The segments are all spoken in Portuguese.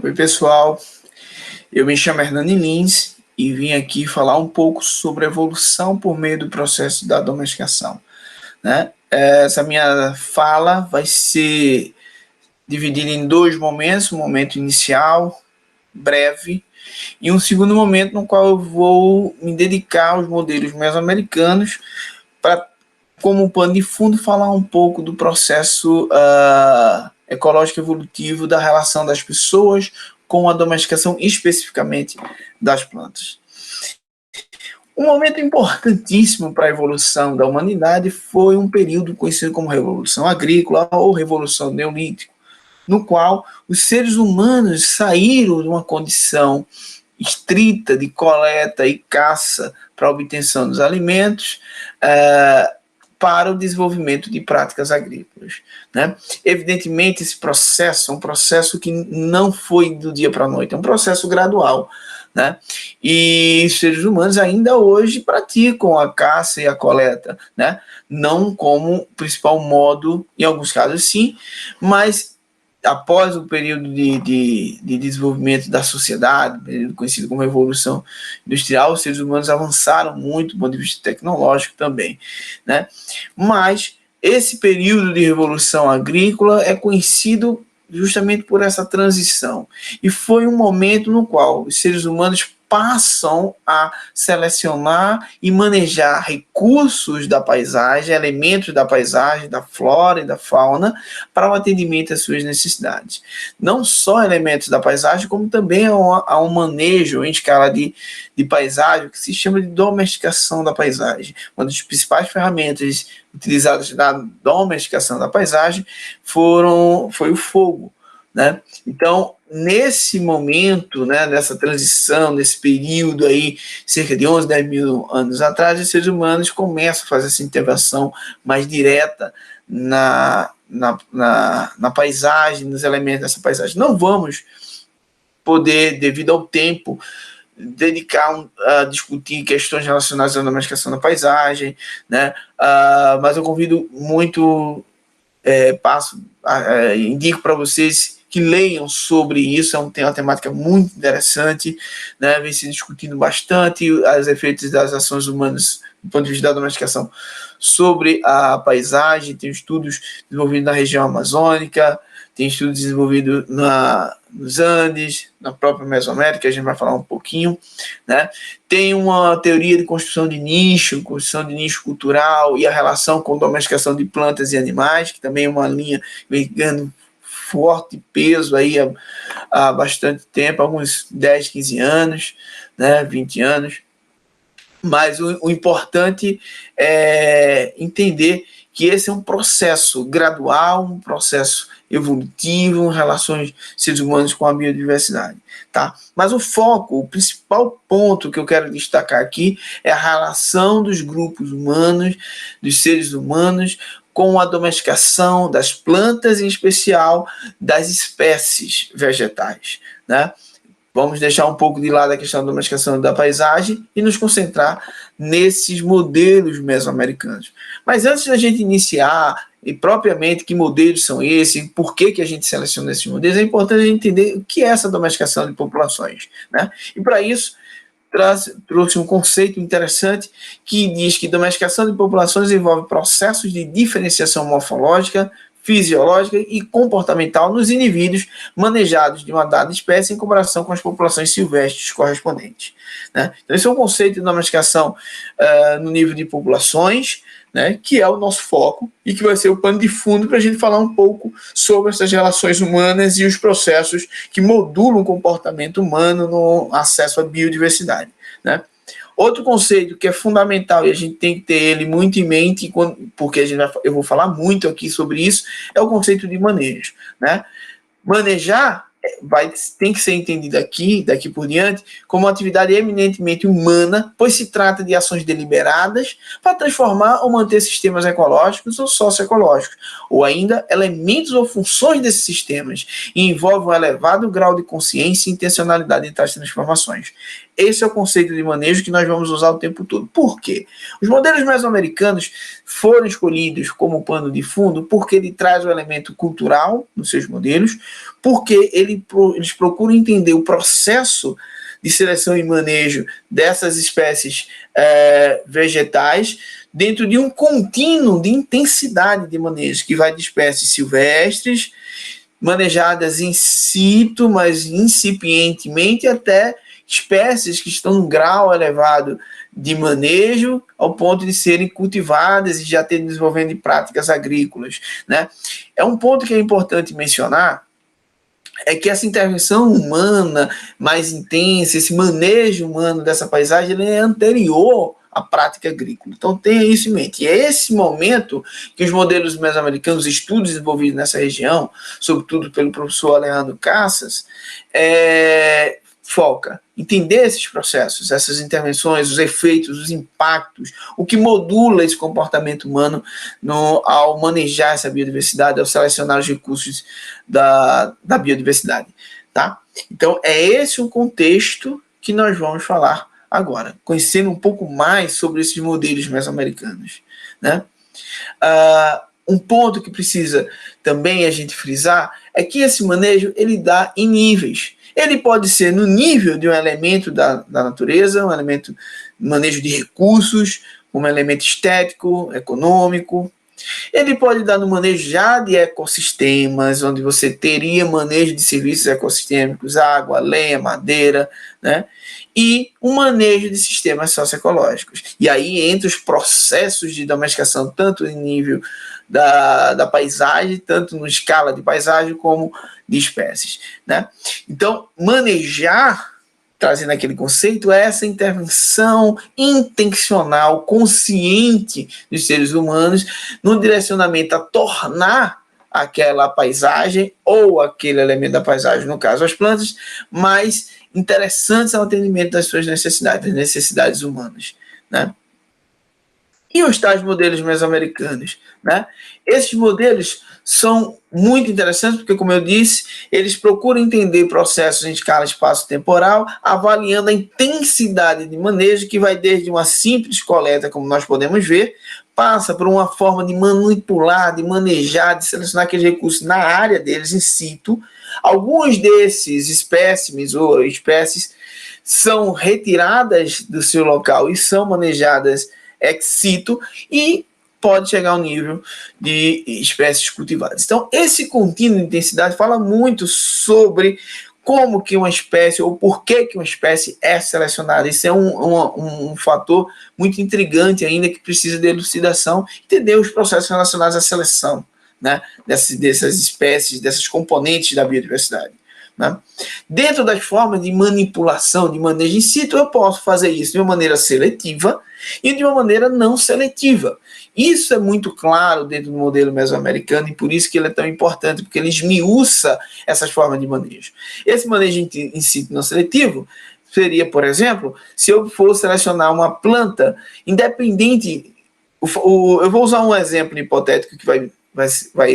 Oi, pessoal. Eu me chamo Hernani Lins e vim aqui falar um pouco sobre a evolução por meio do processo da domesticação, né? Essa minha fala vai ser dividida em dois momentos, um momento inicial, breve, e um segundo momento no qual eu vou me dedicar aos modelos mesoamericanos para, como pano de fundo, falar um pouco do processo ecológico evolutivo da relação das pessoas com a domesticação, especificamente das plantas. Um momento importantíssimo para a evolução da humanidade foi um período conhecido como Revolução Agrícola ou Revolução Neolítica, no qual os seres humanos saíram de uma condição estrita de coleta e caça para a obtenção dos alimentos para o desenvolvimento de práticas agrícolas, né? Evidentemente, esse processo é um processo que não foi do dia para a noite, é um processo gradual, né? E os seres humanos ainda hoje praticam a caça e a coleta, né? Não como principal modo, em alguns casos sim, mas após o período de desenvolvimento da sociedade, período conhecido como Revolução Industrial, os seres humanos avançaram muito do ponto de vista tecnológico também, né? Mas esse período de Revolução Agrícola é conhecido justamente por essa transição. E foi um momento no qual os seres humanos passam a selecionar e manejar recursos da paisagem, elementos da paisagem, da flora e da fauna, para o atendimento às suas necessidades. Não só elementos da paisagem, como também há um manejo em escala de paisagem, que se chama de domesticação da paisagem. Uma das principais ferramentas utilizadas na domesticação da paisagem foi o fogo, né? Então, nesse momento, né, nessa transição, nesse período aí, cerca de 11, 10 mil anos atrás, os seres humanos começam a fazer essa intervenção mais direta na paisagem, nos elementos dessa paisagem. Não vamos poder, devido ao tempo, dedicar a discutir questões relacionadas à domesticação da paisagem, né? Mas eu convido muito, indico para vocês que leiam sobre isso, tem uma temática muito interessante, né? Vem se discutindo bastante os efeitos das ações humanas do ponto de vista da domesticação sobre a paisagem, tem estudos desenvolvidos na região amazônica, tem estudos desenvolvidos nos Andes, na própria Mesoamérica, a gente vai falar um pouquinho, né? Tem uma teoria de construção de nicho cultural e a relação com domesticação de plantas e animais, que também é uma linha vem ganhando forte peso aí há bastante tempo, alguns 10, 15 anos, né, 20 anos. Mas o importante é entender que esse é um processo gradual, um processo evolutivo, em relações seres humanos com a biodiversidade, tá? Mas o foco, o principal ponto que eu quero destacar aqui é a relação dos grupos humanos, dos seres humanos, com a domesticação das plantas, em especial das espécies vegetais, né? Vamos deixar um pouco de lado a questão da domesticação da paisagem e nos concentrar nesses modelos mesoamericanos. Mas antes da gente iniciar, e propriamente que modelos são esses, por que a gente seleciona esses modelos, é importante a gente entender o que é essa domesticação de populações, né? E para isso, trouxe um conceito interessante que diz que domesticação de populações envolve processos de diferenciação morfológica, fisiológica e comportamental nos indivíduos manejados de uma dada espécie em comparação com as populações silvestres correspondentes, né? Então, esse é um conceito de domesticação no nível de populações, né, que é o nosso foco e que vai ser o pano de fundo para a gente falar um pouco sobre essas relações humanas e os processos que modulam o comportamento humano no acesso à biodiversidade, né? Outro conceito que é fundamental e a gente tem que ter ele muito em mente, porque eu vou falar muito aqui sobre isso, é o conceito de manejo, né? Manejar tem que ser entendido daqui por diante, como uma atividade eminentemente humana, pois se trata de ações deliberadas para transformar ou manter sistemas ecológicos ou socioecológicos, ou ainda elementos ou funções desses sistemas, e envolve um elevado grau de consciência e intencionalidade em tais transformações. esse é o conceito de manejo que nós vamos usar o tempo todo. Por quê? Os modelos mesoamericanos foram escolhidos como pano de fundo porque ele traz o elemento cultural nos seus modelos, porque eles procuram entender o processo de seleção e manejo dessas espécies vegetais dentro de um contínuo de intensidade de manejo, que vai de espécies silvestres, manejadas in situ, mas incipientemente, até espécies que estão num grau elevado de manejo, ao ponto de serem cultivadas e já terem desenvolvendo práticas agrícolas, né? É um ponto que é importante mencionar, é que essa intervenção humana mais intensa, esse manejo humano dessa paisagem, ele é anterior à prática agrícola. Então tenha isso em mente. E é esse momento que os modelos mesoamericanos, estudos desenvolvidos nessa região, sobretudo pelo professor Alejandro Casas, foca. Entender esses processos, essas intervenções, os efeitos, os impactos, o que modula esse comportamento humano ao manejar essa biodiversidade, ao selecionar os recursos da biodiversidade. Tá? Então, é esse o contexto que nós vamos falar agora, conhecendo um pouco mais sobre esses modelos mesoamericanos. Né? Um ponto que precisa também a gente frisar é que esse manejo ele dá em níveis. Ele pode ser no nível de um elemento da natureza, um elemento de manejo de recursos, um elemento estético, econômico. Ele pode dar no manejo já de ecossistemas, onde você teria manejo de serviços ecossistêmicos, água, lenha, madeira, né? E um manejo de sistemas socioecológicos. E aí entra os processos de domesticação, tanto em nível da paisagem, tanto na escala de paisagem como de espécies. Né? Então, manejar, trazendo aquele conceito, é essa intervenção intencional, consciente dos seres humanos no direcionamento a tornar aquela paisagem ou aquele elemento da paisagem, no caso as plantas, mais interessantes ao atendimento das suas necessidades, das necessidades humanas. Né? E os tais modelos mesoamericanos, né? Esses modelos são muito interessantes porque, como eu disse, eles procuram entender processos em escala espaço-temporal, avaliando a intensidade de manejo que vai desde uma simples coleta, como nós podemos ver, passa por uma forma de manipular, de manejar, de selecionar aqueles recursos na área deles, in situ. Alguns desses espécimes ou espécies são retiradas do seu local e são manejadas ex situ e pode chegar ao nível de espécies cultivadas. Então, esse contínuo de intensidade fala muito sobre como que uma espécie ou por que uma espécie é selecionada. Isso é um fator muito intrigante ainda que precisa de elucidação, entender os processos relacionados à seleção, né, dessas espécies, dessas componentes da biodiversidade. Né? Dentro das formas de manipulação, de manejo in situ, eu posso fazer isso de uma maneira seletiva e de uma maneira não seletiva. Isso é muito claro dentro do modelo mesoamericano e por isso que ele é tão importante, porque ele esmiuça essas formas de manejo. Esse manejo in situ não seletivo seria, por exemplo, se eu for selecionar uma planta independente, eu vou usar um exemplo hipotético que vai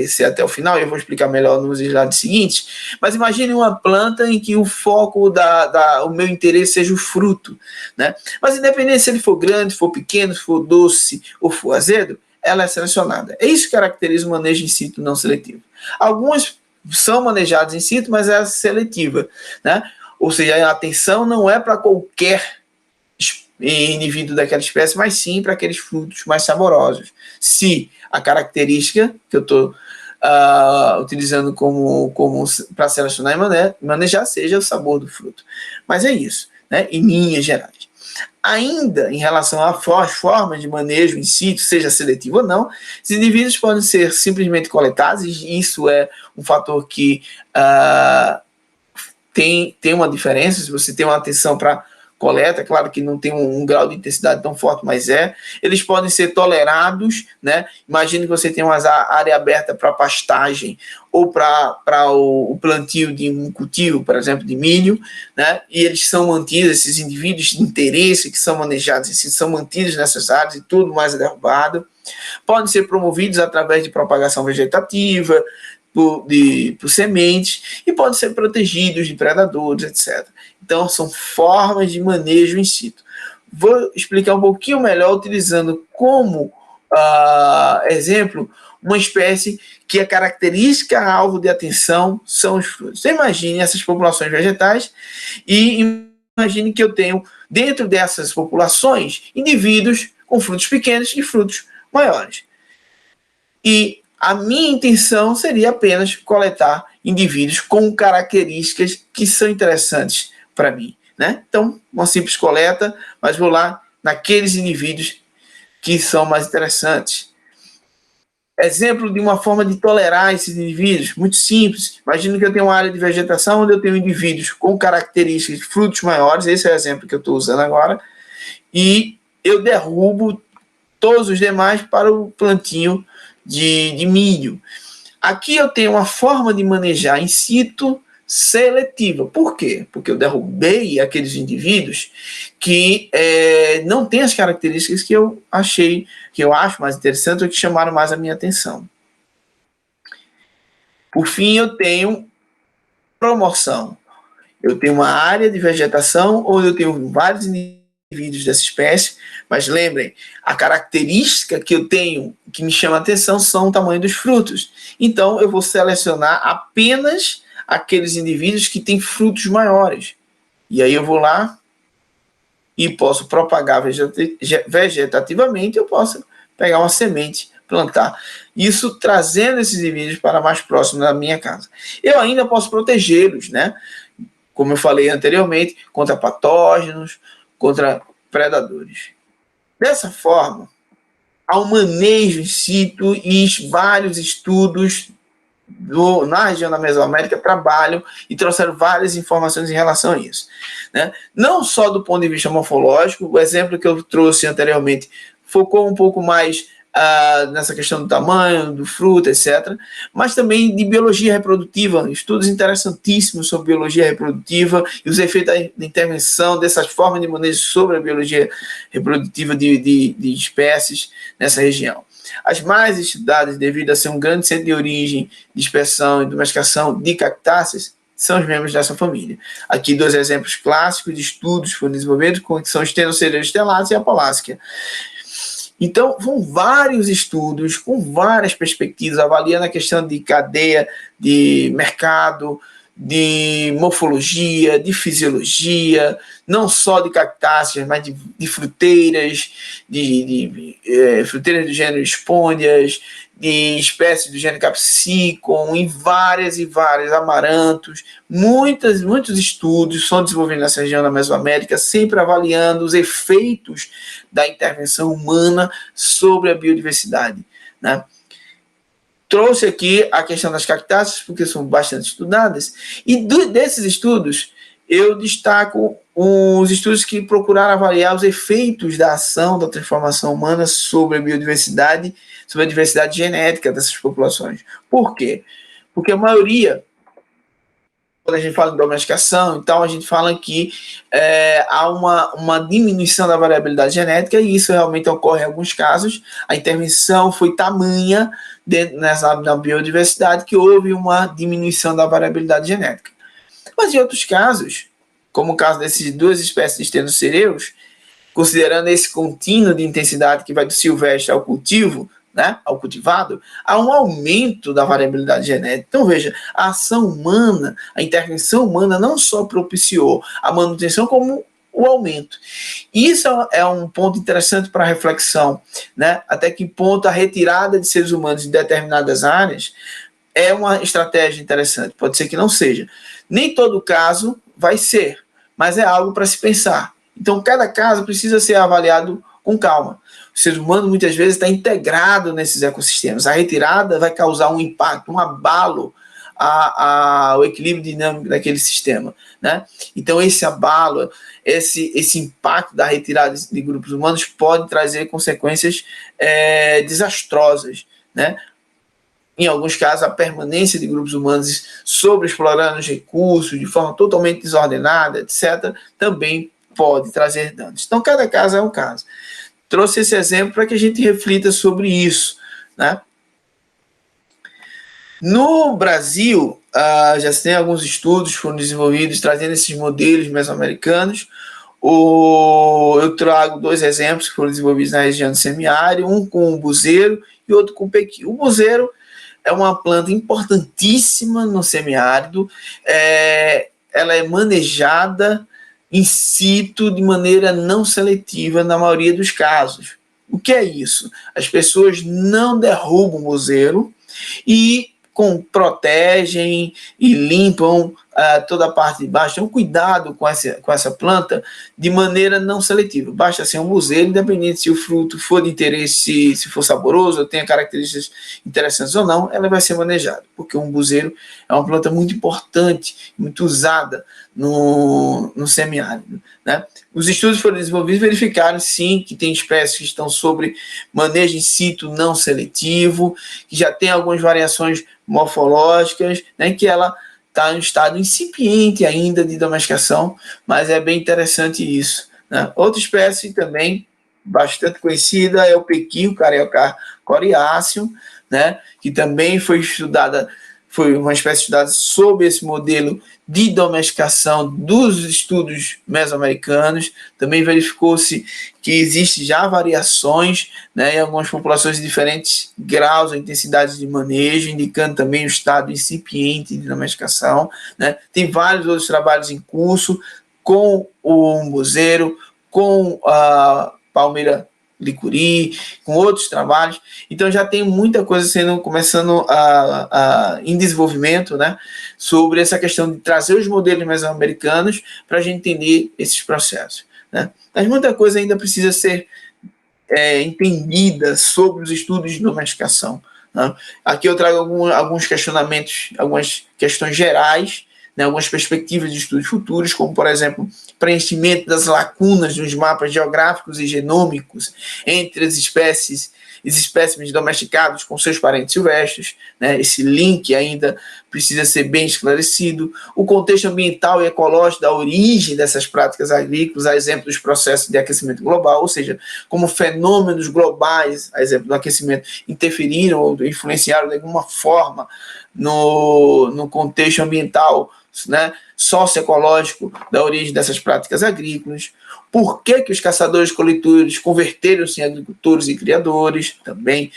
ser até o final, e eu vou explicar melhor nos slides seguintes, mas imagine uma planta em que o foco o meu interesse seja o fruto, né? Mas independente se ele for grande, for pequeno, se for doce ou for azedo, ela é selecionada. É isso que caracteriza o manejo in situ não seletivo. Algumas são manejadas in situ, mas é seletiva, né? Ou seja, a atenção não é para qualquer indivíduo daquela espécie, mas sim para aqueles frutos mais saborosos. Se a característica que eu estou utilizando para selecionar e manejar seja o sabor do fruto. Mas é isso, né, em linhas gerais. Ainda em relação às formas de manejo in situ, seja seletivo ou não, os indivíduos podem ser simplesmente coletados, e isso é um fator que tem uma diferença. Se você tem uma atenção para coleta, claro que não tem um grau de intensidade tão forte, mas eles podem ser tolerados, né? Imagine que você tem uma área aberta para pastagem ou para o plantio de um cultivo, por exemplo, de milho, né? E eles são mantidos, esses indivíduos de interesse que são manejados, são mantidos nessas áreas e tudo mais é derrubado. Podem ser promovidos através de propagação vegetativa, por sementes, e podem ser protegidos de predadores, etc. Então, são formas de manejo in situ. Vou explicar um pouquinho melhor utilizando como exemplo uma espécie que a característica alvo de atenção são os frutos. Você imagine essas populações vegetais e imagine que eu tenho dentro dessas populações indivíduos com frutos pequenos e frutos maiores. E a minha intenção seria apenas coletar indivíduos com características que são interessantes para mim, né? Então, uma simples coleta, mas vou lá naqueles indivíduos que são mais interessantes. Exemplo de uma forma de tolerar esses indivíduos, muito simples. Imagina que eu tenho uma área de vegetação onde eu tenho indivíduos com características de frutos maiores, esse é o exemplo que eu estou usando agora, e eu derrubo todos os demais para o plantio de milho. Aqui eu tenho uma forma de manejar in situ seletiva. Por quê? Porque eu derrubei aqueles indivíduos que não têm as características que eu acho mais interessantes ou que chamaram mais a minha atenção. Por fim, eu tenho promoção. Eu tenho uma área de vegetação onde eu tenho vários indivíduos dessa espécie, mas lembrem, a característica que eu tenho que me chama a atenção são o tamanho dos frutos. Então, eu vou selecionar apenas aqueles indivíduos que têm frutos maiores. E aí eu vou lá e posso propagar vegetativamente, eu posso pegar uma semente, plantar. Isso trazendo esses indivíduos para mais próximo da minha casa. Eu ainda posso protegê-los, né? Como eu falei anteriormente, contra patógenos, contra predadores. Dessa forma, há um manejo in situ e vários estudos na região da Mesoamérica trabalham e trouxeram várias informações em relação a isso, né? Não só do ponto de vista morfológico, o exemplo que eu trouxe anteriormente focou um pouco mais nessa questão do tamanho, do fruto, etc., mas também de biologia reprodutiva, estudos interessantíssimos sobre biologia reprodutiva e os efeitos da intervenção dessas formas de manejo sobre a biologia reprodutiva de espécies nessa região. As mais estudadas, devido a ser um grande centro de origem, dispersão e domesticação de cactáceas, são os membros dessa família. Aqui 2 exemplos clássicos de estudos que foram desenvolvidos, que são os Stenocereus stellatus e a Polácea. Então, vão vários estudos com várias perspectivas, avaliando a questão de cadeia, de mercado, de morfologia, de fisiologia, não só de cactáceas, mas de fruteiras, fruteiras do gênero Espônias, de espécies do gênero Capsicum, e várias amarantos. Muitos estudos são desenvolvidos nessa região da Mesoamérica, sempre avaliando os efeitos da intervenção humana sobre a biodiversidade, né? Trouxe aqui a questão das cactáceas, porque são bastante estudadas, e desses estudos, eu destaco os estudos que procuraram avaliar os efeitos da ação da transformação humana sobre a biodiversidade, sobre a diversidade genética dessas populações. Por quê? Porque a maioria, quando a gente fala em domesticação e tal, a gente fala que há uma diminuição da variabilidade genética, e isso realmente ocorre em alguns casos. A intervenção foi tamanha na biodiversidade que houve uma diminuição da variabilidade genética. Mas em outros casos, como o caso dessas 2 espécies de Stenocereus, considerando esse contínuo de intensidade que vai do silvestre ao cultivo, né, ao cultivado, há um aumento da variabilidade genética. Então, veja, a ação humana, a intervenção humana não só propiciou a manutenção, como o aumento. Isso é um ponto interessante para reflexão, né? Até que ponto a retirada de seres humanos de determinadas áreas é uma estratégia interessante. Pode ser que não seja. Nem todo caso vai ser, mas é algo para se pensar. Então, cada caso precisa ser avaliado com calma. O ser humano, muitas vezes, está integrado nesses ecossistemas. A retirada vai causar um impacto, um abalo ao equilíbrio dinâmico daquele sistema, né? Então, esse abalo, esse impacto da retirada de grupos humanos pode trazer consequências desastrosas, né? Em alguns casos, a permanência de grupos humanos sobreexplorando os recursos de forma totalmente desordenada, etc., também pode trazer danos. Então, cada caso é um caso. Trouxe esse exemplo para que a gente reflita sobre isso, né? No Brasil, já se tem alguns estudos que foram desenvolvidos trazendo esses modelos mesoamericanos. Eu trago 2 exemplos que foram desenvolvidos na região do semiárido, um com o buzeiro e outro com o pequi. O buzeiro é uma planta importantíssima no semiárido, ela é manejada in situ de maneira não seletiva na maioria dos casos. O que é isso? As pessoas não derrubam o buzeiro e protegem e limpam toda a parte de baixo. Tem um cuidado com essa planta de maneira não seletiva. Basta ser um buzeiro, independente se o fruto for de interesse, se for saboroso, ou tenha características interessantes ou não, ela vai ser manejada, porque um buzeiro é uma planta muito importante, muito usada no semiárido, né? Os estudos foram desenvolvidos e verificaram, sim, que tem espécies que estão sobre manejo in situ não seletivo, que já tem algumas variações morfológicas, né, que ela está em um estado incipiente ainda de domesticação, mas é bem interessante isso, né? Outra espécie também bastante conhecida é o pequi, o Cariocar coriáceo, né, que também foi estudada, foi uma espécie estudada sob esse modelo de domesticação dos estudos mesoamericanos. Também verificou-se que existe já variações, né, em algumas populações de diferentes graus ou intensidades de manejo, indicando também o estado incipiente de domesticação, né. Tem vários outros trabalhos em curso com o umbuzeiro, com a palmeira licuri, com outros trabalhos. Então já tem muita coisa começando em desenvolvimento, né, sobre essa questão de trazer os modelos mesoamericanos para a gente entender esses processos, né. Mas muita coisa ainda precisa ser entendida sobre os estudos de domesticação, né. Aqui eu trago alguns questionamentos, algumas questões gerais, né, algumas perspectivas de estudos futuros, como, por exemplo, preenchimento das lacunas nos mapas geográficos e genômicos entre as espécies e espécimes domesticados com seus parentes silvestres, né? Esse link ainda precisa ser bem esclarecido. O contexto ambiental e ecológico da origem dessas práticas agrícolas, a exemplo dos processos de aquecimento global, ou seja, como fenômenos globais, a exemplo do aquecimento, interferiram ou influenciaram de alguma forma no contexto ambiental, né, socioecológico da origem dessas práticas agrícolas. Por que os caçadores-coletores converteram-se em agricultores e criadores? Também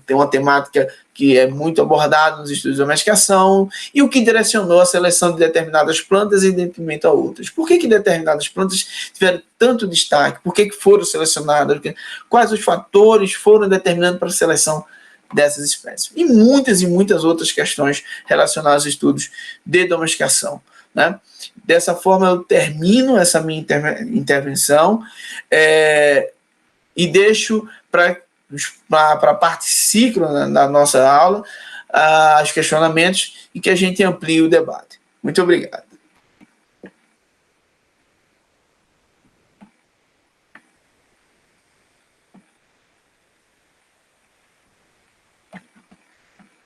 tem uma temática que é muito abordada nos estudos de domesticação. E o que direcionou a seleção de determinadas plantas em detrimento a outras? Por que determinadas plantas tiveram tanto destaque? Por que foram selecionadas? Quais os fatores foram determinando para a seleção dessas espécies? E muitas outras questões relacionadas aos estudos de domesticação, né? Dessa forma, eu termino essa minha intervenção e deixo para a parte ciclo da nossa aula os questionamentos e que a gente amplie o debate. Muito obrigado.